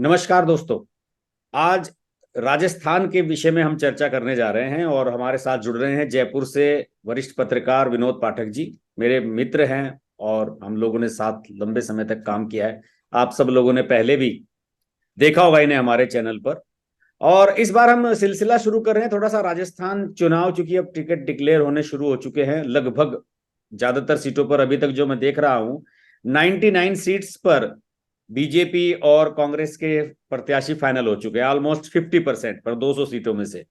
नमस्कार दोस्तों। आज राजस्थान के विषय में हम चर्चा करने जा रहे हैं और हमारे साथ जुड़ रहे हैं जयपुर से वरिष्ठ पत्रकार विनोद पाठक जी। मेरे मित्र हैं और हम लोगों ने साथ लंबे समय तक काम किया है। आप सब लोगों ने पहले भी देखा होगा इन्हें हमारे चैनल पर। और इस बार हम सिलसिला शुरू कर रहे हैं थोड़ा सा राजस्थान चुनाव, चूंकि अब टिकट डिक्लेयर होने शुरू हो चुके हैं लगभग ज्यादातर सीटों पर। अभी तक जो मैं देख रहा हूं 99 सीट्स पर बीजेपी और कांग्रेस के प्रत्याशी फाइनल हो चुके हैं, ऑलमोस्ट 50% पर 200 सीटों में से।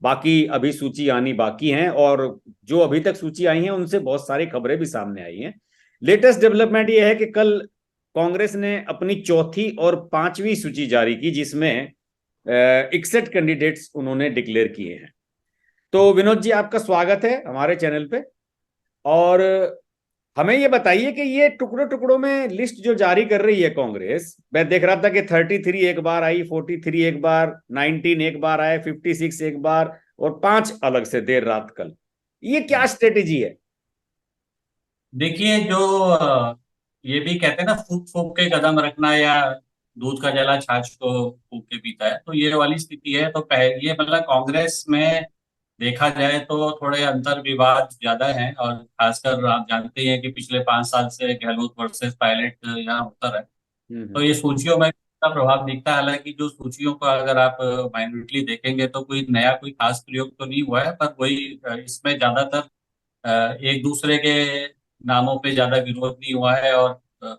बाकी अभी सूची आनी बाकी है और जो अभी तक सूची आई है उनसे बहुत सारी खबरें भी सामने आई हैं। लेटेस्ट डेवलपमेंट यह है कि कल कांग्रेस ने अपनी चौथी और पांचवी सूची जारी की, जिसमें 61 कैंडिडेट्स उन्होंने डिक्लेयर किए हैं। तो विनोद जी, आपका स्वागत है हमारे चैनल पे। और हमें ये बताइए कि ये टुकड़ों टुकड़ों में लिस्ट जो जारी कर रही है कांग्रेस, मैं देख रहा था कि 33 एक बार आई, 43 एक बार, 19 एक बार आए, 56 एक बार और 5 अलग से देर रात कल। ये क्या स्ट्रेटेजी है? देखिए जो ये भी कहते हैं ना, फूक फूक के कदम रखना, या दूध का जला छाछ को फूक के पीता है, तो ये वाली स्थिति है। तो पहले ये मतलब कांग्रेस में देखा जाए तो थोड़े अंतर विवाद ज्यादा हैं, और खासकर आप जानते हैं कि पिछले 5 साल से गहलोत वर्सेस पायलट यहाँ होता रहा है। तो हम्म। ये सूचियों में इसका प्रभाव दिखता है। हालांकि जो सूचियों को अगर आप माइन्यूटली देखेंगे तो कोई नया कोई खास प्रयोग तो नहीं हुआ है, पर वही इसमें ज्यादातर एक दूसरे के नामों पे ज्यादा विरोध नहीं हुआ है। और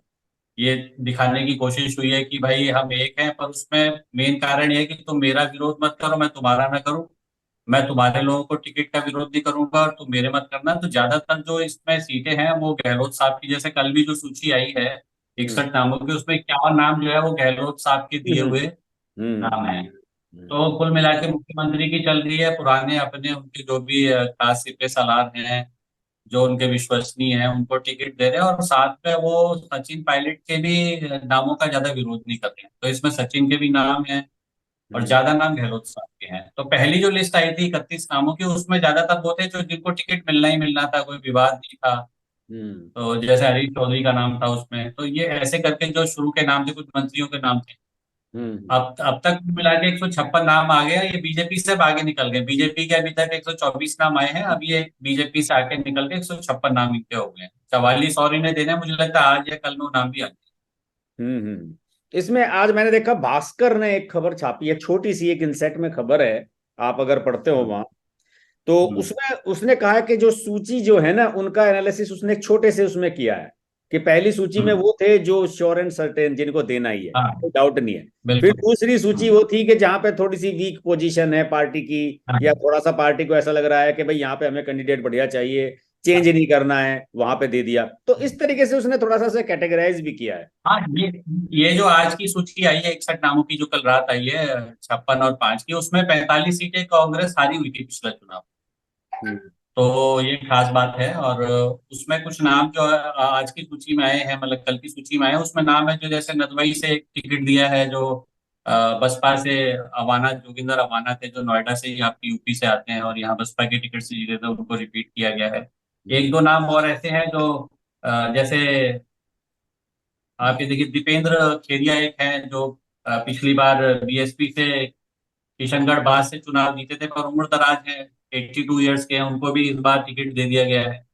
ये दिखाने की कोशिश हुई है कि भाई हम एक हैं, पर उसमें मेन कारण ये है कि तुम मेरा विरोध मत करो, मैं तुम्हारा ना करूं। मैं तुम्हारे लोगों को टिकट का विरोध नहीं करूंगा और तुम मेरे मत करना। तो ज्यादातर जो इसमें सीटें हैं वो गहलोत साहब की, जैसे कल भी जो सूची आई है हम्म। 61 नामों की, उसमें 51 नाम जो है वो गहलोत साहब के दिए हम्म। हुए हम्म। नाम है। हम्म। तो कुल मिला के मुख्यमंत्री की चल रही है, पुराने अपने उनके जो भी खास सिपे सालार हैं, जो उनके विश्वसनीय हैं, उनको टिकट दे रहे हैं। और साथ में वो सचिन पायलट के भी नामों का ज्यादा विरोध नहीं कर रहे हैं। तो इसमें सचिन के भी नाम हैं और हम्म। ज्यादा नाम गहलोत साहब के हैं। तो पहली जो लिस्ट आई थी 31 नामों की, उसमें ज्यादातर वो थे जो जिनको टिकट मिलना ही मिलना था, कोई विवाद नहीं था। हम्म। तो जैसे हरीश चौधरी का नाम था उसमें, तो ये ऐसे करके जो शुरू के नाम थे, कुछ मंत्रियों के नाम थे। हम्म। अब तक मिला के 156 नाम आ गए हैं। ये बीजेपी से अब आगे निकल गए। बीजेपी के अभी तक 124 नाम आए हैं, अब ये बीजेपी से आगे निकल के 156 नाम इनके हो गए हैं। 44 और इन्हें देने हैं, मुझे लगता है आज या कल में वो नाम भी आ जाए। इसमें आज मैंने देखा भास्कर ने एक खबर छापी है, छोटी सी एक इंसेट में खबर है, आप अगर पढ़ते हो हम्म, वहां। तो हम्म, उसमें उसने कहा है कि जो सूची जो है ना, उनका एनालिसिस उसने एक छोटे से उसमें किया है कि पहली सूची में हम्म, वो थे जो श्योर एंड सर्टेन, जिनको देना ही है, हाँ, कोई डाउट नहीं है। फिर बिल्कुल। दूसरी सूची हम्म, वो थी कि जहां पे थोड़ी सी वीक पोजीशन है पार्टी की, या हाँ, थोड़ा सा पार्टी को ऐसा लग रहा है कि भाई यहाँ पे हमें कैंडिडेट बढ़िया चाहिए, चेंज नहीं करना है, वहां पे दे दिया। तो इस तरीके से उसने थोड़ा सा से कैटेगराइज भी किया है। हाँ। ये जो आज की सूची आई है 61 नामों की, जो कल रात आई है 56 और 5 की, उसमें 45 सीटें कांग्रेस हारी हुई थी पिछला चुनाव। हम्म। तो ये खास बात है। और उसमें कुछ नाम जो है आज की सूची में आए हैं, मतलब कल की सूची में आए हैं, उसमें नाम है जो जैसे नदवई से एक टिकट दिया है, जो बसपा से अवाना, जोगिंदर अवाना थे, जो नोएडा से ही आपकी यूपी से आते हैं और यहाँ बसपा की टिकट से जीते थे, उनको रिपीट किया गया है। एक दो नाम और ऐसे हैं जो जैसे आप ये देखिए, दीपेंद्र खेरिया एक हैं जो पिछली बार बीएसपी से किशनगढ़ बाज से चुनाव जीते थे, पर उम्र दराज है, 82 ईयर्स के हैं, उनको भी इस बार टिकट दे दिया गया है।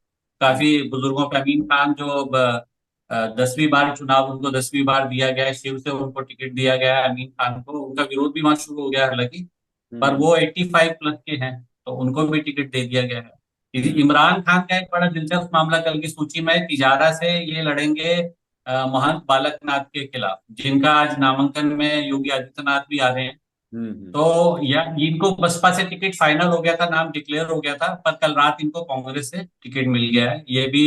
काफी बुजुर्गों पे अमीन खान, जो अब 10वीं बार चुनाव, उनको 10वीं बार दिया गया है, शिव से उनको टिकट दिया गया है। अमीन खान को उनका विरोध भी वहां शुरू हो गया है हालांकि, पर हम्म। वो 85 प्लस के हैं, तो उनको भी टिकट दे दिया गया है। इमरान खान का एक बड़ा दिलचस्प मामला कल की सूची में है। तिजारा से ये लड़ेंगे महंत बालकनाथ के खिलाफ, जिनका आज नामांकन में योगी आदित्यनाथ भी आ रहे हैं। हम्म। तो या इनको बसपा से टिकट फाइनल हो गया था, नाम डिक्लेयर हो गया था, पर कल रात इनको कांग्रेस से टिकट मिल गया है। ये भी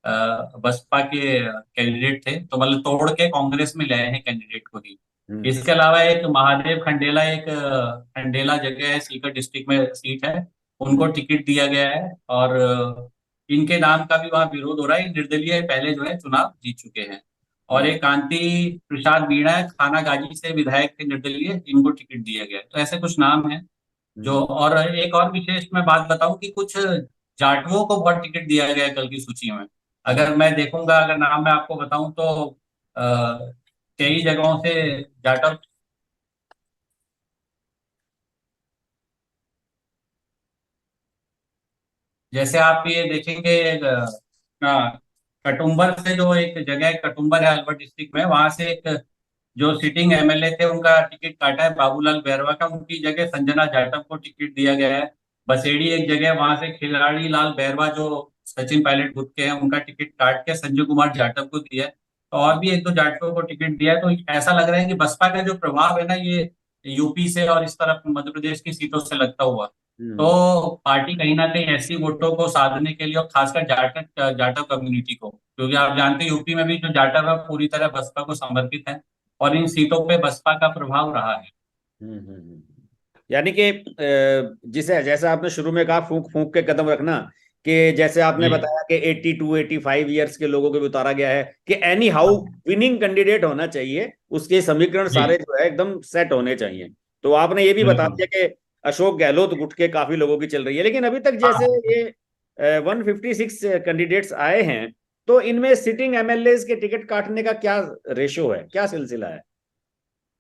बसपा के कैंडिडेट थे, तो मतलब तोड़ के कांग्रेस में ले आए हैं कैंडिडेट को ही। हम्म। इसके अलावा एक महादेव खंडेला, एक खंडेला जगह है, सीकर डिस्ट्रिक्ट में सीट है, उनको टिकट दिया गया है। और इनके नाम का भी वहां विरोध हो रहा है। निर्दलीय पहले जो है चुनाव जीत चुके हैं। और हम्म। एक कांति प्रसाद मीणा है, थाना गाजी से विधायक थे निर्दलीय, इनको टिकट दिया गया है। तो ऐसे कुछ नाम हैं जो। हम्म। और एक और विशेष मैं बात बताऊं कि कुछ जाटवों को बहुत टिकट दिया गया है कल की सूची में। हम्म। अगर मैं देखूंगा, अगर नाम मैं आपको बताऊं तो 23 जगहों से जाटव जैसे आप ये देखेंगे कटुम्बर से जो एक जगह है, कटुम्बर है अलवर डिस्ट्रिक्ट में, वहां से एक जो सिटिंग एमएलए थे उनका टिकट काटा है बाबूलाल बैरवा का, उनकी जगह संजना जाटव को टिकट दिया गया है। बसेड़ी एक जगह है, वहां से खिलाड़ी लाल बैरवा जो सचिन पायलट ग्रुप के हैं, उनका टिकट काट के संजय कुमार जाटव को दिया है। तो और भी एक दो जाटवों को टिकट दिया है। तो ऐसा लग रहा है कि बसपा का जो प्रभाव है ना, ये यूपी से और इस तरफ मध्य प्रदेश की सीटों से लगता हुआ, हम्म तो पार्टी कहीं ना कहीं ऐसी वोटों को साधने के लिए, और खासकर जाटव जाटव कम्युनिटी को, क्योंकि आप जानते हैं यूपी में भी जो जाटव है पूरी तरह बसपा को समर्पित है, और इन सीटों पे बसपा का प्रभाव रहा है। यानी कि जिसे जैसा आपने शुरू में कहा, फूंक फूंक के कदम रखना, कि जैसे आपने जी बताया कि 82-85 ईयर्स के लोगों को भी उतारा गया है, कि एनी हाउ विनिंग कैंडिडेट होना चाहिए, उसके समीकरण सारे जी जो है एकदम सेट होने चाहिए। तो आपने ये भी बता बिल्कुल। दिया कि अशोक गहलोत गुट के काफी लोगों की चल रही है, लेकिन अभी तक जैसे हाँ, ये 156 कैंडिडेट्स आए हैं, तो इनमें सिटिंग एमएलए के टिकट काटने का क्या रेशो है, क्या सिलसिला है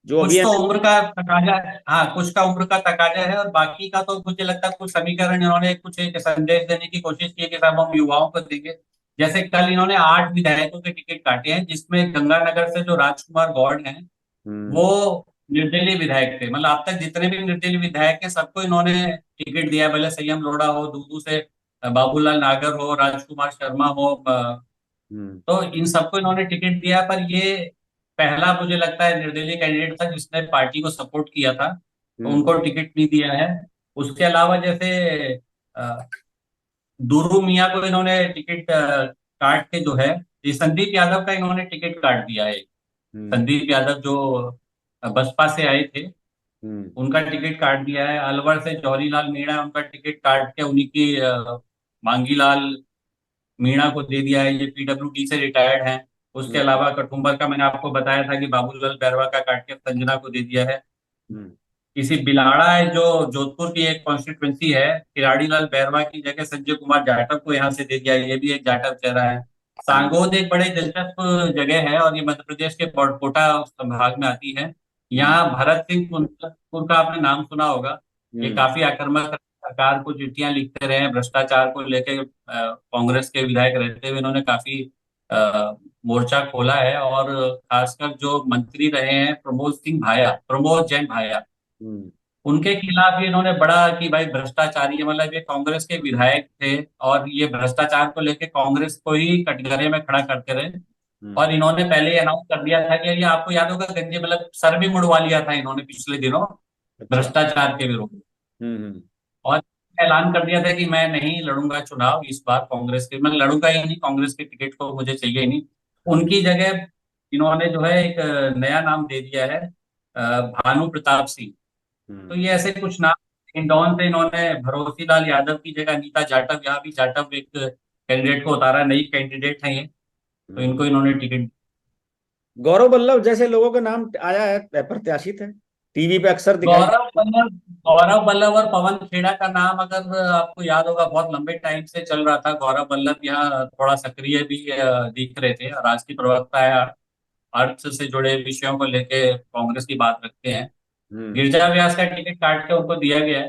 जो अभी कुछ तो एमएलए। उम्र का तकाजा है, हाँ कुछ का उम्र का तकाजा है, और बाकी का तो मुझे लगता है कुछ समीकरण इन्होंने कुछ एक संदेश देने की कोशिश की है कि साहब हम युवाओं को देंगे। जैसे कल इन्होंने 8 विधायकों के टिकट काटे हैं, जिसमें गंगानगर से जो राजकुमार गौड़ हैं, हम्म वो निर्दलीय विधायक थे। मतलब अब तक जितने भी निर्दलीय विधायक हैं सबको इन्होंने टिकट दिया है, भले संयम लोढ़ा हो, दूदू से बाबूलाल नागर हो, राजकुमार शर्मा हो, हम्म तो इन सबको इन्होंने टिकट दिया। पर ये पहला मुझे लगता है निर्दलीय कैंडिडेट था जिसने पार्टी को सपोर्ट किया था, तो हम्म उनको टिकट नहीं दिया है। उसके अलावा जैसे अ, दुर्रू मियाँ को इन्होंने टिकट काट के जो है, ये संदीप यादव का इन्होंने टिकट काट दिया है। हम्म संदीप यादव जो बसपा से आए थे, हम्म उनका टिकट काट दिया है। अलवर से जौहरीलाल मीणा, उनका टिकट काट के उन्हीं की मांगीलाल मीणा को दे दिया है, ये पीडब्ल्यूडी से रिटायर्ड हैं। उसके हम्म अलावा कठुम्बर का मैंने आपको बताया था कि बाबूलाल बैरवा का काट के संजना को दे दिया है। हम्म किसी बिलाड़ा है जो जोधपुर की एक कॉन्स्टिट्युएंसी है, खिलाड़ी लाल बैरवा की जगह संजय कुमार जाटव को यहाँ से दे दिया है, ये भी एक जाटव चेहरा है। हम्म सांगोद एक बड़े दिलचस्प जगह है, और ये मध्य प्रदेश के कोटा संभाग में आती है। हम्म यहाँ भरत सिंह कुंदपुर का आपने नाम सुना होगा। ये हम्म काफी आक्रामक, सरकार को चिट्ठियां लिखते रहे हैं, भ्रष्टाचार को लेकर कांग्रेस के विधायक रहते हुए इन्होंने काफी मोर्चा खोला है। और खासकर जो मंत्री रहे हैं प्रमोद सिंह भाया, प्रमोद जैन भाया, हम्म उनके खिलाफ भी इन्होंने बड़ा कि भाई भ्रष्टाचारी है। मतलब ये कांग्रेस के विधायक थे, और ये भ्रष्टाचार को लेकर कांग्रेस को ही कटघरे में खड़ा करते रहे। और हम्म, इन्होंने पहले ही अनाउंस कर दिया था कि ये आपको याद होगा, गंजे मतलब सर भी मुड़वा लिया था इन्होंने पिछले दिनों अच्छा। भ्रष्टाचार के विरोध में। हम्म। और ऐलान कर दिया था कि मैं नहीं लड़ूंगा चुनाव इस बार, कांग्रेस के मैं लड़ूंगा ही नहीं, कांग्रेस के टिकट को मुझे चाहिए ही नहीं। उनकी जगह इन्होंने जो है एक नया नाम दे दिया है, भानु प्रताप सिंह। तो हम्म ये ऐसे कुछ नाम, इंदौर से इन्होंने भरोसीलाल यादव की जगह अनीता जाटव, यहाँ भी जाटव एक कैंडिडेट को उतारा, नई कैंडिडेट है ये, तो हम्म। इनको इन्होंने टिकट। गौरव वल्लभ जैसे लोगों का नाम आया है, प्रत्याशित है, टीवी पे अक्सर दिखाई गौरव देते वल्लभ गौरव वल्लभ और पवन खेड़ा का नाम अगर आपको याद होगा, बहुत लंबे टाइम से चल रहा था। गौरव वल्लभ यहाँ थोड़ा सक्रिय भी दिख रहे थे, और आज की प्रवक्ता है, अर्थ से जुड़े विषयों को लेके कांग्रेस की बात रखते हैं। हैं। गिरजा व्यास का टिकट काट के उनको दिया गया है।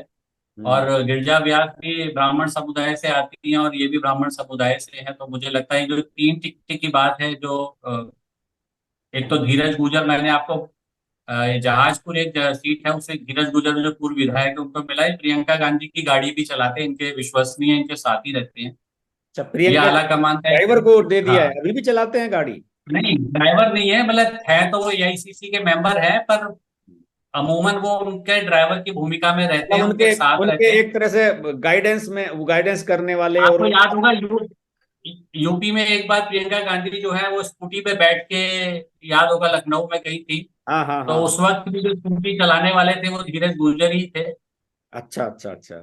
हम्म और गिरजा व्यास भी ब्राह्मण समुदाय से आती हैं, और ये भी ब्राह्मण समुदाय से है। तो मुझे लगता है जो तीन टिकट की बात है, जो एक तो धीरज गुजर, मैंने आपको ये जहाजपुर एक सीट है, उससे धीरज गुजर जो पूर्व विधायक है उनको मिला है। प्रियंका गांधी की गाड़ी भी चलाते हैं, इनके विश्वसनीय, इनके साथी रहते हैं। अच्छा, ये प्रियंका आला कमान का ड्राइवर एक। को दे दिया है, हाँ, अभी भी चलाते हैं गाड़ी। नहीं ड्राइवर नहीं है, मतलब है तो वो एआईसीसी के मेंबर है, पर अमूमन वो उनके ड्राइवर की भूमिका में रहते मतलब हैं, उनके उनके साथ उनके रहते हैं। एक तरह से गाइडेंस में, वो गाइडेंस करने वाले और आपको याद होगा यूपी में एक बार प्रियंका गांधी जो है वो स्कूटी पे बैठ के, याद होगा लखनऊ में गई थी, हाँ हाँ तो हाँ। उस वक्त भी जो स्कूटी चलाने वाले थे वो धीरज गुर्जर ही थे। अच्छा अच्छा अच्छा।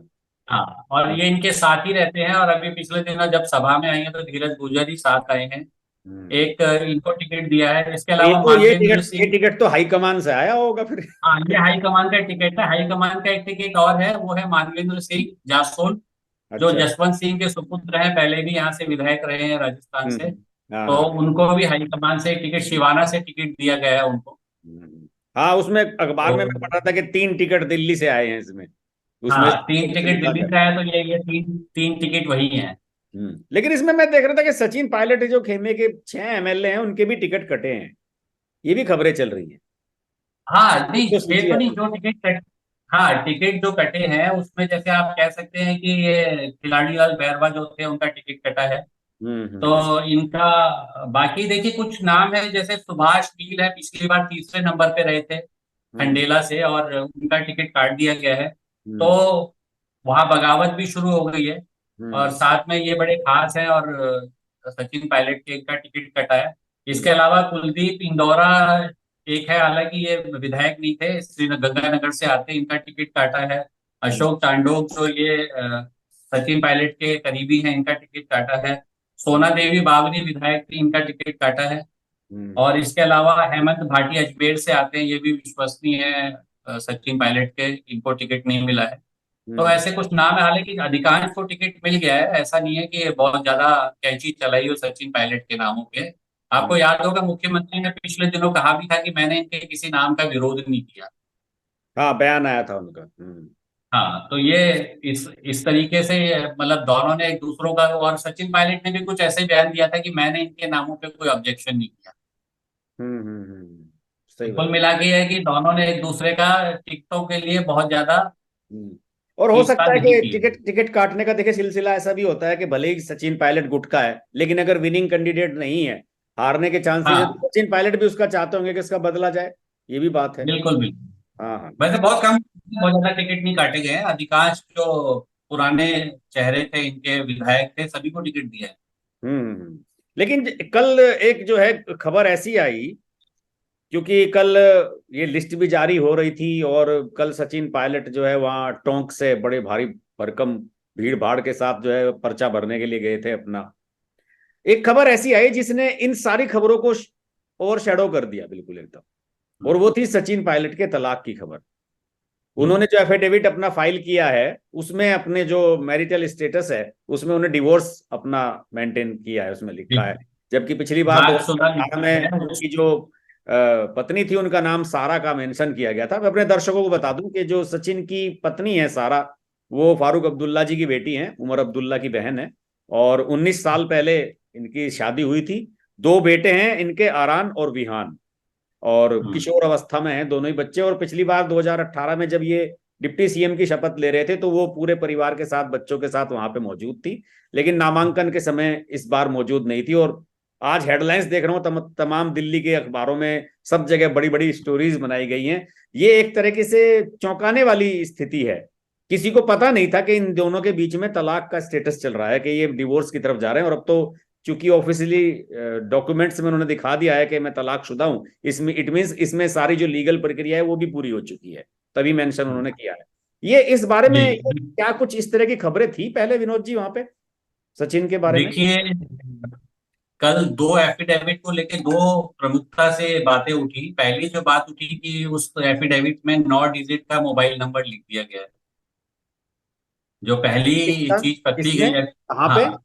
हाँ, और हाँ। ये इनके साथ ही रहते हैं। और अभी पिछले दिनों जब सभा में आई है तो धीरज गुर्जर ही साथ आए हैं। हम्म। एक इनको टिकट दिया है, इसके तो ये अलावा तो ये मानवेंद्र टिकट ये सिंह। टिकट तो हाईकमान से आया होगा फिर। हाँ, ये हाईकमान का टिकट है। हाईकमान का एक टिकट और है, वो है मानवेंद्र सिंह जासोल, जो अच्छा। जसवंत सिंह के सुपुत्र हैं, पहले भी यहाँ से विधायक रहे हैं राजस्थान से। हाँ तो हाँ। उनको भी हाईकमान से टिकट, शिवाना से टिकट दिया गया है उनको। हाँ, उसमें अखबार तो में मैं पढ़ रहा था कि 3 टिकट दिल्ली से आए हैं इसमें। उसमें हाँ, तीन टिकट श्रृंखला दिल्ली कर। से है, तो ये तीन तीन टिकट वही है। लेकिन इसमें मैं देख रहा था कि सचिन पायलट जो खेमे के 6 एमएलए हैं उनके भी टिकट कटे हैं, ये भी खबरें चल रही हैं। हाँ नहीं, जो ये सूची तो नहीं, आई। जो टिकट कट हाँ, टिकट जो कटे हैं उसमें जैसे आप कह सकते हैं कि ये खिलाड़ी लाल बैरवा जो थे उनका टिकट कटा है। तो हम्म। इनका बाकी देखिए कुछ नाम है, जैसे सुभाष गिल है, पिछली बार तीसरे नंबर पे रहे थे हम्म। खंडेला से, और उनका टिकट काट दिया गया है। तो हम्म। वहां बगावत भी शुरू हो गई है। और हम्म। साथ में ये बड़े खास हैं, और सचिन पायलट के का टिकट कटा है। हम्म। इसके अलावा कुलदीप इंदौरा एक है, हालांकि ये विधायक नहीं थे, श्रीनगर गंगानगर से आते, इनका टिकट काटा है। हम्म। अशोक चांडोक जो ये सचिन पायलट के करीबी हैं, इनका टिकट काटा है। सोना देवी बावरी विधायक थी, इनका टिकट काटा है। हम्म। और इसके अलावा हेमंत भाटी अजमेर से आते हैं, ये भी विश्वसनीय है सचिन पायलट के, इनको टिकट नहीं मिला है। तो हम्म। ऐसे कुछ नाम है, हालांकि अधिकांश को टिकट मिल गया है, ऐसा नहीं है कि बहुत ज्यादा कैंची चलाई हो सचिन पायलट के नामों पे। आपको हम्म। याद होगा मुख्यमंत्री ने पिछले दिनों कहा भी था कि मैंने इनके किसी नाम का विरोध नहीं किया। हाँ, बयान आया था उनका। हाँ, तो ये इस तरीके से मतलब दोनों ने एक दूसरों का, और सचिन पायलट ने भी कुछ ऐसे बयान दिया था कि मैंने इनके नामों पे कोई ऑब्जेक्शन नहीं किया। सही तो कुल बात। मिला के ये है कि दोनों ने एक दूसरे का टिकटों के लिए बहुत ज्यादा हम्म। और हो खींचतान सकता है नहीं कि की है। टिकट टिकट काटने का देखिए सिलसिला ऐसा भी होता है कि भले ही सचिन पायलट गुट का है, लेकिन अगर विनिंग कैंडिडेट नहीं है, हारने के चांसेस है, तो हाँ, सचिन पायलट भी उसका चाहते होंगे कि इसका बदला जाए। ये भी बात है। बिल्कुल बिल्कुल। हाँ, हाँ। वैसे बहुत ज्यादा टिकट नहीं काटे गए हैं, अधिकांश जो पुराने चेहरे थे, इनके विधायक थे, सभी को टिकट दिया है। लेकिन कल एक जो है खबर ऐसी आई, क्योंकि कल ये लिस्ट भी जारी हो रही थी और कल सचिन पायलट जो है वहाँ टोंक से बड़े भारी भरकम भीड़ भाड़ के साथ जो है पर्चा भरने के लिए गए थे अपना। एक खबर ऐसी आई जिसने इन सारी खबरों को ओवर शेडो कर दिया बिल्कुल एकदम। और हम्म। वो थी सचिन पायलट के तलाक की खबर। हम्म। उन्होंने जो एफिडेविट अपना फाइल किया है, उसमें अपने जो मैरिटल स्टेटस है उसमें उन्हें डिवोर्स अपना मेंटेन किया है, उसमें लिखा है। बिल्कुल। जबकि पिछली बार रागशुदा 2018 लिखा में है उनकी जो पत्नी थी उनका नाम सारा का मेंशन किया गया था। मैं अपने दर्शकों को बता दूं कि जो सचिन की पत्नी है सारा, वो फारूक अब्दुल्ला जी की बेटी है, उमर अब्दुल्ला की बहन है। और 19 साल पहले इनकी शादी हुई थी। दो बेटे हैं इनके, आरान और विहान। और हम्म। किशोर अवस्था में हैं दोनों ही बच्चे। और पिछली बार 2018 में जब ये डिप्टी सीएम की शपथ ले रहे थे तो वो पूरे परिवार के साथ, बच्चों के साथ वहां पे मौजूद थी। लेकिन नामांकन के समय इस बार मौजूद नहीं थी। और आज हेडलाइंस देख रहा हूँ तमाम दिल्ली के अखबारों में, सब जगह बड़ी बड़ी स्टोरीज बनाई गई हैं। ये एक तरीके से चौंकाने वाली स्थिति है। किसी को पता नहीं था कि इन दोनों के बीच में तलाक का स्टेटस चल रहा है, कि ये डिवोर्स की तरफ जा रहे हैं। और अब तो चूंकि ऑफिशियली डॉक्यूमेंट्स में उन्होंने दिखा दिया है कि मैं तलाकशुदा हूं, इसमें इट मीन्स इसमें सारी जो लीगल प्रक्रिया है वो भी पूरी हो चुकी है। तभी मेंशन हम्म। उन्होंने किया है। ये इस बारे जी। में क्या कुछ इस तरह की खबरें थी पहले विनोद जी वहां पे सचिन के बारे में? देखिए, कल दो एफिडेविट को लेके दो प्रमुखता से बातें उठी। पहली जो बात उठी कि उस एफिडेविट में 9 डिजिट का मोबाइल नंबर लिख दिया गया है। जो पहली किसका? चीज पकड़ी किसमें? गई है। कहाँ पे? हाँ,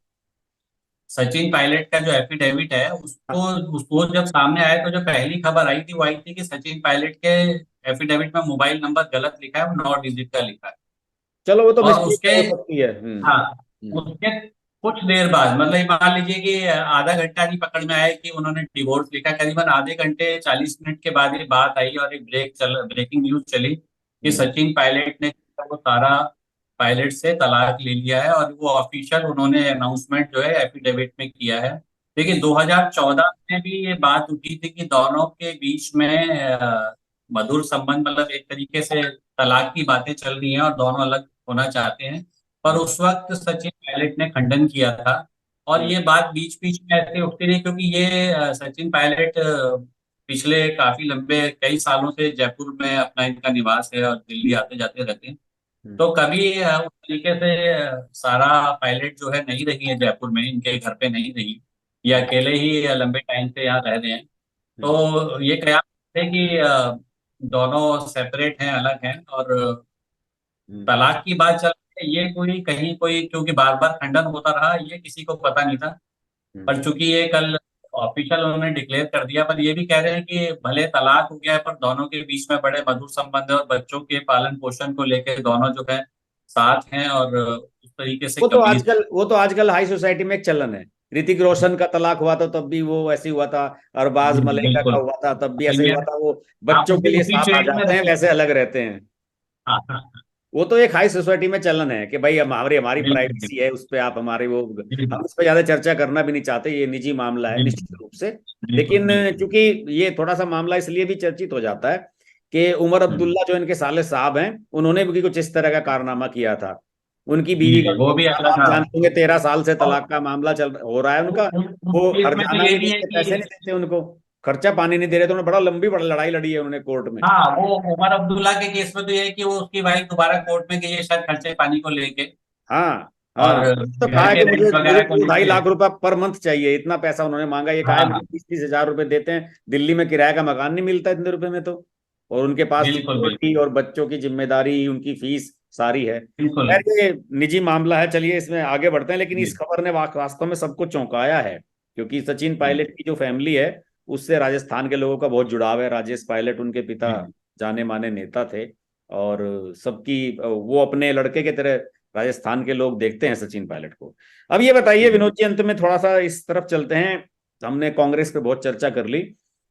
सचिन पायलट का जो एफिडेविट है, उसको हाँ, उसको जब सामने आया तो जो पहली खबर आई थी वो आई थी कि सचिन पायलट के एफिडेविट में मोबाइल नंबर गलत लिखा है, वो 9 डिजिट का लिखा है। चलो वो तो और मिस्टेक उसके हो सकती है। हाँ, हम्म। उसके कुछ देर बाद, मतलब ये मान लीजिए कि आधा घंटा नहीं पकड़ में आया कि उन्होंने डिवोर्स लिखा, करीबन आधे घंटे 40 मिनट के बाद ये बात आई और एक ब्रेकिंग न्यूज चली कि हम्म। सचिन पायलट ने वो सारा पायलट से तलाक ले लिया है, और वो ऑफिशियल उन्होंने अनाउंसमेंट जो है एफिडेविट में किया है। देखिए 2014 में भी ये बात उठी थी कि दोनों के बीच में मधुर संबंध, मतलब एक तरीके से तलाक की बातें चल रही हैं और दोनों अलग होना चाहते हैं। पर हम्म। उस वक्त सचिन पायलट ने खंडन किया था। और हम्म। ये बात बीच बीच में ऐसे उठती रही, क्योंकि ये सचिन पायलट पिछले काफी लंबे कई सालों से जयपुर में अपना इनका निवास है और दिल्ली आते जाते रहते हैं। हम्म। तो कभी उस तरीके से सारा पायलट जो है नहीं रही है जयपुर में, इनके घर पे नहीं रही, ये हम्म। अकेले ही लंबे टाइम से यहाँ रह रहे हैं। हम्म। तो ये कयास है कि दोनों सेपरेट हैं, अलग हैं। और हम्म। तलाक की बात चल रही है, ये कोई कहीं कोई, क्योंकि बार बार खंडन होता रहा, ये किसी को पता नहीं था। हम्म। पर चूंकि ये कल ऑफिशियल उन्होंने डिक्लेयर कर दिया, पर ये भी कह रहे हैं कि भले तलाक हो गया है पर दोनों के बीच में बड़े मधुर संबंध है, और बच्चों के पालन पोषण को लेकर दोनों जो है साथ हैं और उस तरीके से कभी। वो तो आजकल हाई सोसाइटी में एक चलन है। ऋतिक रोशन का तलाक हुआ था तब भी वो ऐसे ही हुआ था, अरबाज मलिका का बिल्कुल। हुआ था तब भी ऐसे ही ये हुआ था। वो आप बच्चों के लिए उसी साथ आ फील्ड में जाते हैं, रहे। वैसे अलग रहते हैं। हाँ हाँ। वो तो एक हाई सोसाइटी में चलन है कि भाई हमारी हमारी बिल्कुल प्राइवेसी है, उस पे आप हमारे वो, हम बिल्कुल उस पर ज्यादा चर्चा करना भी नहीं चाहते, ये निजी मामला है निश्चित बिल्कुल रूप से। बिल्कुल लेकिन बिल्कुल। चूंकि ये थोड़ा सा मामला इसलिए भी चर्चित हो जाता है कि उमर हम्म, अब्दुल्ला जो इनके साले साहब हैं, उन्होंने भी कुछ इस तरह का कारनामा किया था। उनकी बीवी का, जी वो भी अब ऐसा आप था। जानते होंगे 13 साल से और तलाक का मामला चल हो रहा है उनका। उस वो केस में तो हर्जाना ये नहीं भी है देते, पैसे कि नहीं देते उनको, खर्चा पानी नहीं दे रहे, तो उन्होंने बड़ा लड़ाई लड़ी है उन्होंने कोर्ट में। हाँ, वो उमर अब्दुल्ला के केस में तो ये है कि वो उसकी वाइफ दोबारा कोर्ट में गई है शायद खर्चे पानी को लेके, हाँ और हाँ, तो कहा घर है के कि मुझे रेंट मुझे वगैरह को 2-2.5 लाख लेके। रुपया पर मंथ चाहिए, इतना पैसा उन्होंने मांगा। ये कहा है मुझे हाँ 30-30 हजार रुपए देते हैं, दिल्ली में किराए का मकान नहीं मिलता इतने रुपए में तो। और उनके पास बिल्कुल सिक्योरिटी बिल्कुल और बच्चों की जिम्मेदारी, उनकी फीस सारी है। बिल्कुल। खैर ये निजी मामला है, चलिए इसमें आगे बढ़ते हैं। लेकिन इस जी। खबर ने वास्तव में सबको चौंकाया है, क्योंकि सचिन हम्म, पायलट की जो फैमिली है उससे राजस्थान के लोगों का बहुत जुड़ाव है। राजेश पायलट उनके पिता जी जाने माने नेता थे, और सबकी वो अपने लड़के के तरह राजस्थान के लोग देखते हैं सचिन पायलट को। अब ये बताइए जी विनोद जी, अंत में थोड़ा सा इस तरफ चलते हैं। हमने कांग्रेस पे बहुत चर्चा कर ली,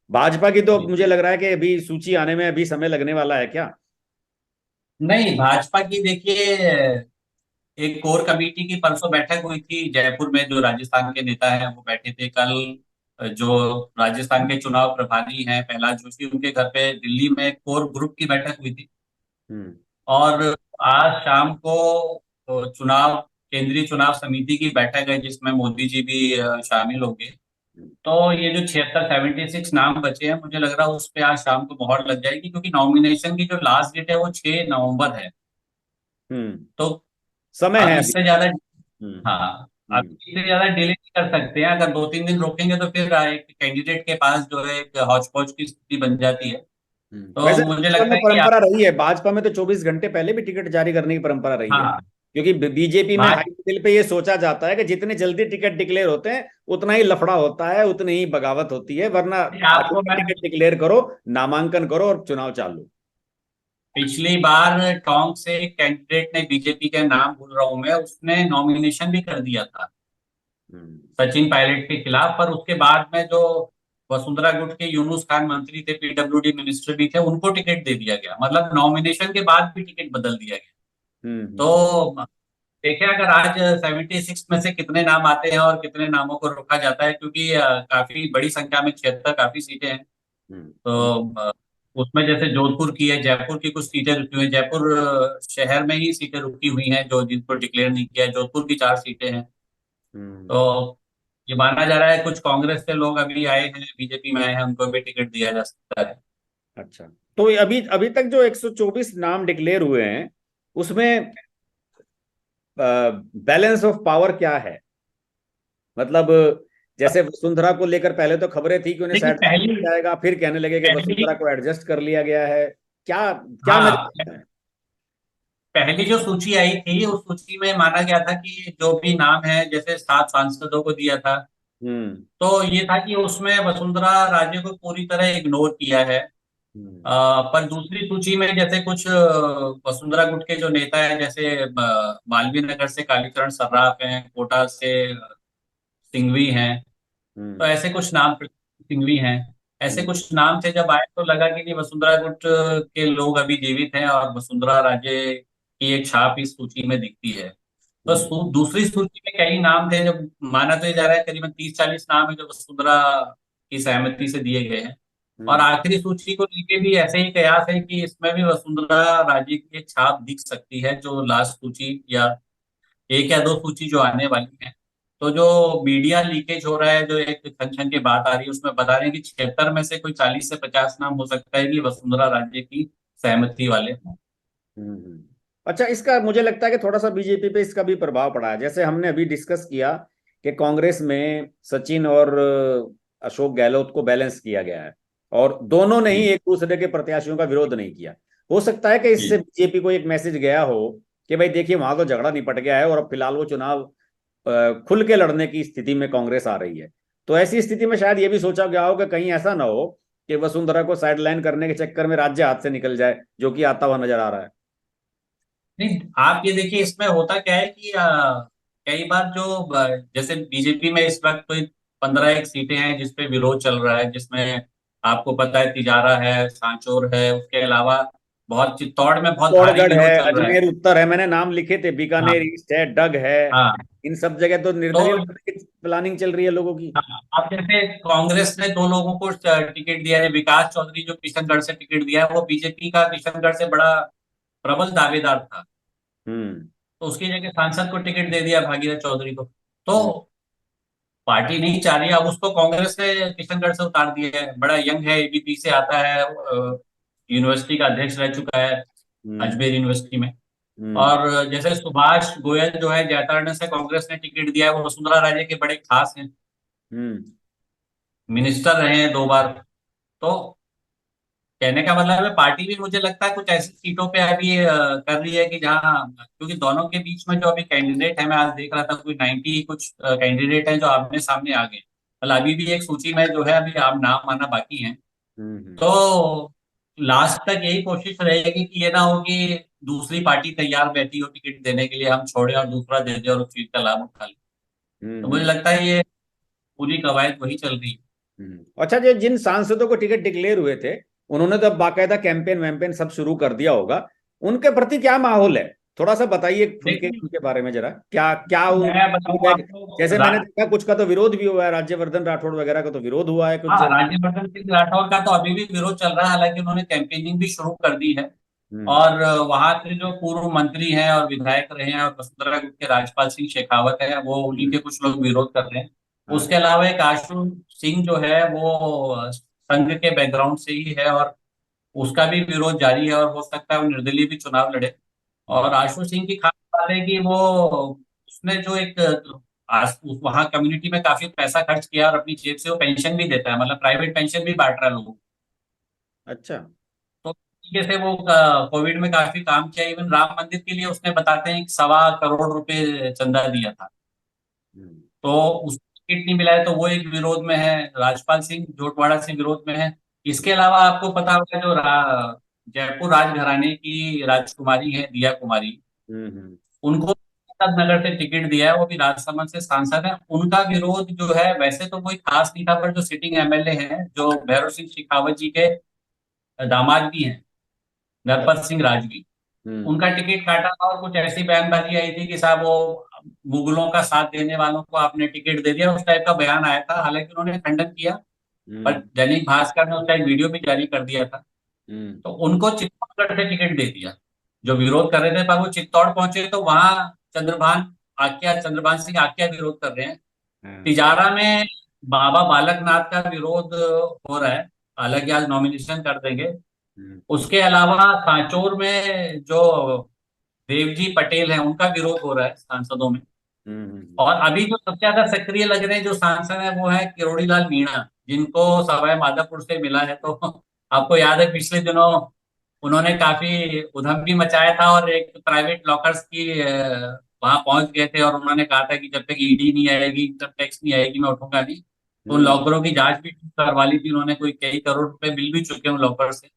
भाजपा की तो जी। मुझे लग रहा है कि अभी सूची आने में अभी समय लगने वाला है क्या? नहीं, भाजपा की देखिए, एक कोर कमेटी की परसों बैठक हुई थी जयपुर में, जो राजस्थान के नेता हैं वो बैठे थे कल। जो राजस्थान के चुनाव प्रभारी हैं प्रहलाद जोशी, उनके घर पे दिल्ली में कोर ग्रुप की बैठक हुई थी। हम्म और आज शाम को चुनाव केंद्रीय चुनाव समिति की बैठक है जिसमें मोदी जी भी शामिल होंगे। तो ये जो 76 नाम बचे हैं, मुझे लग रहा है उस पे आज शाम को मोहर लग जाएगी, क्योंकि नॉमिनेशन की जो लास्ट डेट है वो 6 नवंबर है। हम्म तो समय अब है अभी। इससे ज्यादा, हम्म हाँ, अब हम्म इससे ज्यादा डिले नहीं कर सकते हैं। अगर 2-3 दिन रोकेंगे तो फिर एक कैंडिडेट के पास जो है एक हौच पौच की स्थिति बन जाती है। तो वैसे मुझे भाजपा लगता में है कि परंपरा रही है, भाजपा में तो 24 घंटे पहले भी टिकट जारी करने की परंपरा रही है। हाँ, क्योंकि बीजेपी में बात हाई लेवल पे ये सोचा जाता है कि जितने जल्दी टिकट डिक्लेयर होते हैं उतना ही लफड़ा होता है, उतनी ही बगावत होती है, वरना आपको मैं टिकट डिक्लेयर करो, नामांकन करो और चुनाव चालू। पिछली बार टोंक से एक कैंडिडेट ने, बीजेपी का नाम भूल रहा हूं मैं, उसने नॉमिनेशन भी कर दिया था हम्म सचिन पायलट के खिलाफ, पर उसके बाद में जो वसुंधरा गुट के यूनुस खान मंत्री थे, पीडब्ल्यूडी मिनिस्टर भी थे, उनको टिकट दे दिया गया। मतलब नॉमिनेशन के बाद भी टिकट बदल दिया गया। हम्म हम्म तो देखिए, अगर आज 76 में से कितने नाम आते हैं और कितने नामों को रोका जाता है, क्योंकि काफी बड़ी संख्या में, 76 काफी सीटें हैं। हम्म हम्म तो उसमें जैसे जोधपुर की है, जयपुर की कुछ सीटें रुकी हुई हैं। जयपुर शहर में ही सीटें रुकी हुई हैं जो जिनको डिक्लेयर नहीं किया है। जोधपुर की 4 सीटें हैं। हम्म। तो ये माना जा रहा है कुछ कांग्रेस के लोग अभी आए हैं, बीजेपी में आए हैं, उनको भी टिकट दिया जा सकता है। अच्छा, तो अभी अभी तक जो 124 नाम डिक्लेयर हुए हैं उसमें बैलेंस ऑफ पावर क्या है? मतलब जैसे वसुंधरा को लेकर पहले तो खबरें थी कि उन्हें देखिए, साइड किया जाएगा, फिर कहने लगे कि पहली वसुंधरा को एडजस्ट कर लिया गया है। क्या क्या हाँ, नजर है? पहली जो सूची आई थी उस सूची में माना गया था कि जो भी नाम है, जैसे 7 सांसदों को दिया था, हम्म तो ये था कि उसमें वसुंधरा राजे को पूरी तरह इग्नोर किया है। हम्म पर दूसरी सूची में जैसे कुछ वसुंधरा गुट के जो नेता हैं, जैसे मालवीय नगर से कालीचरण सर्राफ हैं, कोटा से सिंघवी हैं, तो हम्म ऐसे कुछ नाम, सिंघवी हैं, ऐसे हम्म कुछ नाम थे। जब आए तो लगा कि नहीं, वसुंधरा गुट के लोग अभी जीवित हैं और वसुंधरा राजे की एक छाप इस सूची में दिखती है। बस हम्म दूसरी सूची में कई नाम थे, जब माना तो ये जा रहा है करीबन 30-40 नाम है जो वसुंधरा की सहमति से दिए गए हैं। और हम्म आखिरी सूची को लेके भी ऐसे ही कयास है कि इसमें भी वसुंधरा राजे की एक छाप दिख सकती है, जो लास्ट सूची या एक या दो सूची जो आने वाली है। तो जो मीडिया लीकेज हो रहा है, जो एक छन छन की बात आ रही है, उसमें बता रहे हैं कि 76 में से कोई 40 से 50 नाम हो सकता है कि वसुंधरा राजे की सहमति वाले हों। हम्म। अच्छा, इसका मुझे लगता है कि थोड़ा सा बीजेपी पे इसका भी प्रभाव पड़ा है। जैसे हमने अभी डिस्कस किया कि कांग्रेस में सचिन और अशोक गहलोत को बैलेंस किया गया है, और दोनों ने ही जी एक दूसरे के प्रत्याशियों का विरोध नहीं किया। हो सकता है कि इससे जी बीजेपी को एक मैसेज गया हो कि भाई देखिए वहां तो झगड़ा निपट गया है, और अब फिलहाल वो चुनाव खुल के लड़ने की स्थिति में कांग्रेस आ रही है। तो ऐसी स्थिति में शायद ये भी सोचा गया हो कि कहीं ऐसा ना हो कि वसुंधरा को साइडलाइन करने के चक्कर में राज्य हाथ से निकल जाए, जो कि आता हुआ नजर आ रहा है। नहीं, आप ये देखिए इसमें होता क्या है कि कई बार जो जैसे बीजेपी में इस वक्त कोई 15 एक सीटें हैं जिसपे विरोध चल रहा है, जिसमें आपको पता है तिजारा है, सांचौर है, उसके अलावा बहुत चित्तौड़ में बहुत भारी चित्तौड़गढ़ है, विरोध चल रहा है। अजमेर उत्तर है, मैंने नाम लिखे थे, बीकानेर हाँ ईस्ट है, डग है। हाँ। इन सब जगह तो तो निर्दलीय लड़ने की प्लानिंग चल रही है लोगों की। हाँ, अब जैसे कांग्रेस ने दो लोगों को टिकट दिया है, विकास चौधरी जो किशनगढ़ से टिकट दिया है, वो बीजेपी का किशनगढ़ से बड़ा प्रबल दावेदार था। हम्म। तो उसकी जगह सांसद को टिकट दे दिया भागीरथ चौधरी को। तो हम्म। पार्टी नहीं चाह रही, अब उसको कांग्रेस ने किशनगढ़ से उतार दिया है। बड़ा यंग है, एबीपी से आता है, यूनिवर्सिटी का अध्यक्ष रह चुका है हम्म। अजमेर यूनिवर्सिटी में। हम्म। और जैसे सुभाष गोयल जो है जैतारण से कांग्रेस ने टिकट दिया है, वो वसुंधरा राजे के बड़े खास हैं, हम्म। मिनिस्टर रहे हैं 2 बार। तो कहने का मतलब है पार्टी भी मुझे लगता है कुछ ऐसी सीटों पे अभी कर रही है कि जहाँ, क्योंकि दोनों के बीच में जो अभी कैंडिडेट है, मैं आज देख रहा था कोई 90 कुछ कैंडिडेट हैं जो आमने सामने आ गए। मतलब अभी भी एक सूची में जो है, अभी आप नाम आना बाकी हैं। हम्म। तो लास्ट तक यही कोशिश रहेगी कि ये ना हो कि दूसरी पार्टी तैयार बैठी हो टिकट देने के लिए, हम छोड़े और दूसरा दे दे और उस चीज का लाभ उठा ले। तो मुझे हम्म। लगता है ये पूरी कवायद वही चल रही है। अच्छा, जो जिन सांसदों को टिकट डिक्लेयर हुए थे, उन्होंने तो अब बाकायदा कैंपेन वैम्पेन सब शुरू कर दिया होगा। उनके प्रति क्या माहौल है? थोड़ा सा बताइए खुल के देखिए, उनके बारे में जरा, क्या क्या मैं बताऊं फीडबैक। आपको जैसे मैंने देखा कुछ का तो विरोध भी हुआ है, राज्यवर्धन राठौड़ वगैरह का तो विरोध हुआ है कुछ हाँ, जगह। राज्यवर्धन सिंह राठौर का तो अभी भी विरोध चल रहा है, हालांकि उन्होंने कैंपेनिंग भी शुरू कर दी है। हम्म। और वहां के जो पूर्व मंत्री हैं और विधायक रहे हैं और वसुंधरा ग्रुप के राजपाल सिंह शेखावत है, वो उन्हीं हम्म। के कुछ लोग विरोध कर रहे हैं। हाँ। उसके अलावा एक आशु सिंह जो है वो संघ के बैकग्राउंड से ही है, और उसका भी विरोध जारी है, और हो सकता है वो निर्दलीय भी चुनाव लड़े। हम्म। और आशु सिंह की खास बात है कि वो, उसने जो एक वहाँ कम्युनिटी में काफी पैसा खर्च किया और अपनी जेब से वो पेंशन भी देता है, मतलब प्राइवेट पेंशन भी बांट रहा है लोगों को। अच्छा। तो इस तरीके से वो कोविड में काफी काम किया। इवन राम मंदिर के लिए उसने बताते हैं कि 1.25 करोड़ रुपए चंदा दिया था। हम्म। तो उसको टिकट नहीं मिला है, तो वो एक विरोध में है। राजपाल सिंह जोटवाड़ा से विरोध में है। इसके अलावा आपको पता होगा जो जयपुर राजघराने की राजकुमारी है दिया कुमारी, हम्म। उनको नगर से टिकट दिया है, वो भी राजसमंद से सांसद है। उनका विरोध जो है वैसे तो कोई खास नहीं था, पर जो सिटिंग एमएलए हैं जो भैरव सिंह शेखावत जी के दामाद भी हैं, नरपत सिंह राजवी, हम्म। उनका टिकट काटा था। और कुछ ऐसी बयानबाजी आई थी कि साहब वो मुगलों का साथ देने वालों को आपने टिकट दे दिया, उस टाइप का बयान आया था। हालांकि उन्होंने खंडन किया, पर हम्म। दैनिक भास्कर ने उसका एक वीडियो भी जारी कर दिया था। हम्म। तो उनको चित्तौड़गढ़ से टिकट दे दिया, जो विरोध कर रहे थे। पर वो चित्तौड़ पहुंचे तो वहां चंद्रभान सिंह आक्या विरोध कर रहे हैं। हाँ। तिजारा में बाबा बालकनाथ का विरोध हो रहा है, हालांकि आज नॉमिनेशन कर देंगे। हम्म। उसके अलावा सांचौर में जो देवजी पटेल हैं, उनका विरोध हो रहा है सांसदों में। हम्म। और अभी जो सबसे ज्यादा सक्रिय लग रहे हैं जो सांसद हैं, वो है किरोड़ी लाल मीणा, जिनको सवाई माधोपुर से मिला है। तो आपको याद है पिछले दिनों उन्होंने काफी उधम भी मचाया था, और एक प्राइवेट लॉकर्स की वहां पहुंच गए थे, और उन्होंने कहा था कि जब तक ईडी नहीं आएगी, इनकम टैक्स नहीं आएगी, मैं उठूंगा नहीं। तो उन हम्म। लॉकरों की जांच भी करवा ली थी उन्होंने, कोई कई करोड़ रुपए मिल भी चुके हैं उन लॉकर से।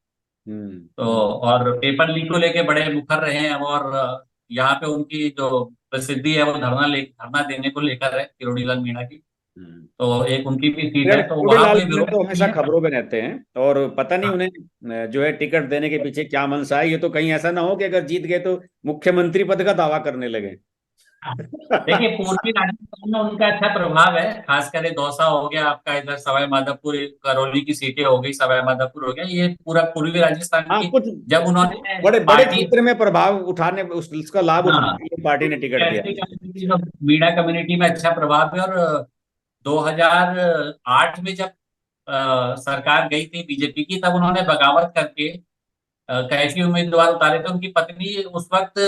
हम्म। तो और पेपर लीक को लेके बड़े मुखर रहे हैं। और यहाँ पे उनकी जो प्रसिद्धि है वो धरना देने को लेकर है, किरोड़ी लाल मीणा की। हम्म। तो एक उनकी भी सीट मगर है, तो किरोड़ी वहां लाल कोई मीणा विरोध तो नहीं हमेशा है। खबरों में रहते हैं, और पता नहीं हाँ। उन्हें जो है टिकट देने के पीछे क्या मंशा है। ये तो कहीं ऐसा ना हो कि अगर जीत गए तो मुख्यमंत्री पद का दावा करने लगे। देखिए, पूर्वी राजस्थान में उनका अच्छा प्रभाव है, खासकर ये दौसा हो गया आपका, इधर सवाई माधोपुर, करौली की सीटें हो गई, सवाई माधोपुर हो गया, ये पूरा पूर्वी राजस्थान हाँ, की। कुछ जब उन्होंने बड़े बड़े पार्टी, क्षेत्र में प्रभाव उठाने, उसका लाभ उठाने हाँ, के लिए पार्टी ने टिकट दिया। कैथलिक कम्युनिटी, जो मीणा कम्युनिटी में अच्छा प्रभाव है। और 2008 में जब सरकार गई थी बीजेपी की, तब उन्होंने बगावत करके कैफी उम्मीदवार उतारे थे। उनकी पत्नी उस वक्त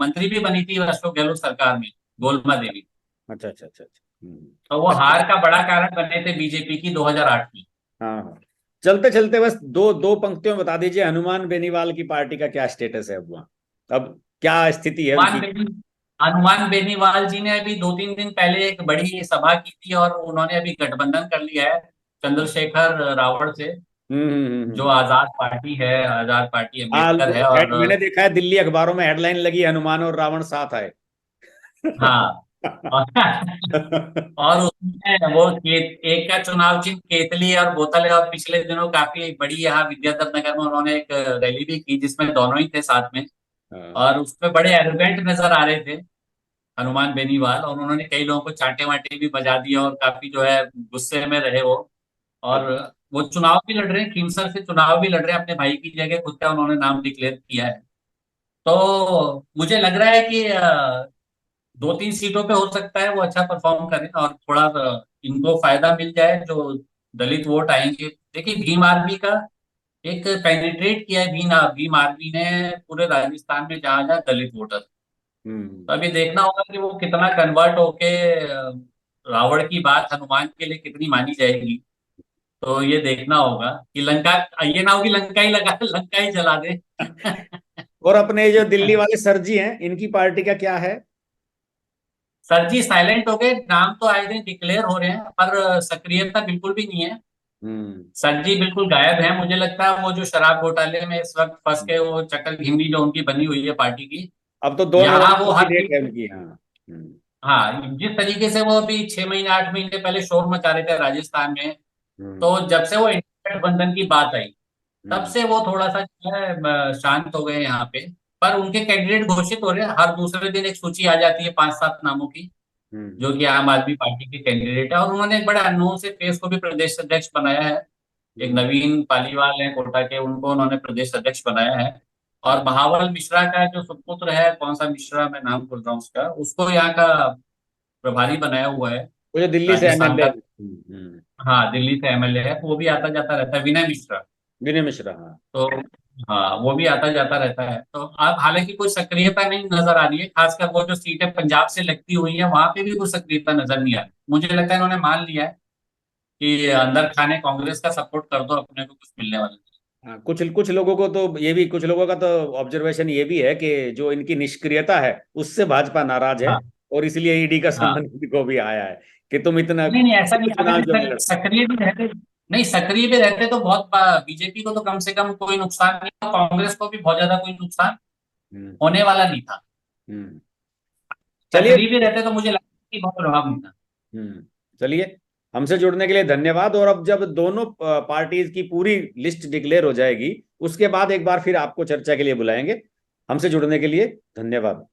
मंत्री भी बनी थी अशोक गहलोत सरकार में, गोलमा देवी। अच्छा, अच्छा, अच्छा, अच्छा। तो वो अच्छा। हार का बड़ा कारण बने थे बीजेपी की 2008 की। हाँ, हाँ। चलते चलते बस दो दो पंक्तियों में बता दीजिए, हनुमान बेनीवाल की पार्टी का क्या स्टेटस है अब वहाँ? अब क्या स्थिति है हनुमान उनकी? बेनी हनुमान बेनीवाल जी ने अभी 2-3 दिन पहले एक बड़ी सभा की थी, और उन्होंने अभी गठबंधन कर लिया है चंद्रशेखर रावण से। जो हम्म। आजाद पार्टी है, आजाद पार्टी हाँ, अम्बेडकर है। और मैंने देखा है दिल्ली अखबारों में हेडलाइन लगी, हनुमान और रावण साथ आए। हाँ। और, और उसमें वो एक का चुनाव चिन्ह केतली और बोतल है। और पिछले दिनों काफी बड़ी यहाँ विद्याधर नगर में उन्होंने एक रैली भी की जिसमें दोनों ही थे साथ में। हाँ। और उसमें बड़े एरोगेंट नजर आ रहे थे हनुमान बेनीवाल, और उन्होंने कई लोगों को चांटे वांटे भी बजा दिए और काफी जो है गुस्से में रहे वो। और अब वो चुनाव भी लड़ रहे हैं, खींवसर से चुनाव भी लड़ रहे हैं, अपने भाई की जगह खुद का उन्होंने नाम डिक्लेयर किया है। तो मुझे लग रहा है कि 2-3 सीटों पे हो सकता है वो अच्छा परफॉर्म करें और थोड़ा इनको फायदा मिल जाए जो दलित वोट आएंगे। देखिए भीम आर्मी का एक पेनिट्रेट किया है, भीम आर्मी ने पूरे राजस्थान में जहां जहां दलित वोटर। हम्म। तो अभी देखना होगा कि वो कितना कन्वर्ट होके रावण की बात हनुमान के लिए कितनी मानी जाएगी। तो ये देखना होगा कि लंका, ये ना हो कि लंका ही लगा लंका ही जला दे। और अपने जो दिल्ली वाले सर जी हैं, इनकी पार्टी का क्या है? सर जी साइलेंट हो गए, नाम तो आए दिन डिक्लेयर हो रहे हैं पर सक्रियता बिल्कुल भी नहीं है। हम्म। सर जी बिल्कुल गायब है। मुझे लगता है वो जो शराब घोटाले में इस वक्त फंस के वो चक्कर घिमरी जो उनकी बनी हुई है पार्टी की, अब तो 2 नंबर यहाँ वो हर कैंडिडेट है चीज। उनकी। हाँ। हम्म। हाँ, जिस तरीके से वो अभी 6 महीने 8 महीने पहले शोर मचा रहे थे राजस्थान में, हम्म। तो जब से वो इंडिया गठबंधन की बात आई तब हम्म। से वो थोड़ा सा जो है शांत हो गए यहाँ पे। पर उनके कैंडिडेट घोषित हो रहे हैं, हर दूसरे दिन एक सूची आ जाती है 5-7 नामों की, हम्म। जो कि आम आदमी पार्टी के कैंडिडेट है। और उन्होंने एक बड़े अननोन से फेस को भी प्रदेश अध्यक्ष बनाया है। एक हम्म। नवीन पालीवाल है कोटा के, उनको उन्होंने प्रदेश अध्यक्ष बनाया है। और अच्छा। महाबल मिश्रा का जो सुपुत्र है, कौन सा मिश्रा, मैं नाम भूल रहा हूँ उसका, उसको यहाँ का प्रभारी बनाया हुआ है वो जो दिल्ली से राजस्थान एमएलए। का। हम्म। हाँ, दिल्ली से एमएलए है, वो भी आता जाता रहता है, विनय मिश्रा। विनय मिश्रा, हाँ। तो हाँ, वो भी आता जाता रहता है। तो अब हालांकि कोई सक्रियता नहीं नजर आ रही है, खासकर वो जो सीटें पंजाब से लगती हुई है वहां पे भी कोई सक्रियता नजर नहीं आ रही। मुझे लगता है इन्होंने मान लिया है कि अंदर खाने कांग्रेस का सपोर्ट कर दो, अपने को कुछ मिलने वाला नहीं। हाँ, कुछ लोगों को तो ये भी, कुछ लोगों का तो ऑब्जर्वेशन ये भी है कि जो इनकी निष्क्रियता है उससे भाजपा नाराज है, हाँ और इसलिए ईडी का हाँ। सम्मन इनको भी आया है कि तुम इतना नहीं नहीं, ऐसा नहीं, चुनाव जो है अगर सक्रिय भी रहते, नहीं सक्रिय भी रहते तो बहुत, बीजेपी को तो कम से कम कोई नुकसान नहीं था, कांग्रेस को भी बहुत ज्यादा कोई नुकसान हम्म। होने वाला नहीं था। हम्म। चलिए। सक्रिय भी रहते तो मुझे लगता है कि बहुत प्रभाव नहीं था। हम्म। चलिए, हमसे जुड़ने के लिए धन्यवाद। और अब जब दोनों पार्टीज की पूरी लिस्ट डिक्लेयर हो जाएगी, उसके बाद एक बार फिर आपको चर्चा के लिए बुलाएंगे। हमसे जुड़ने के लिए धन्यवाद।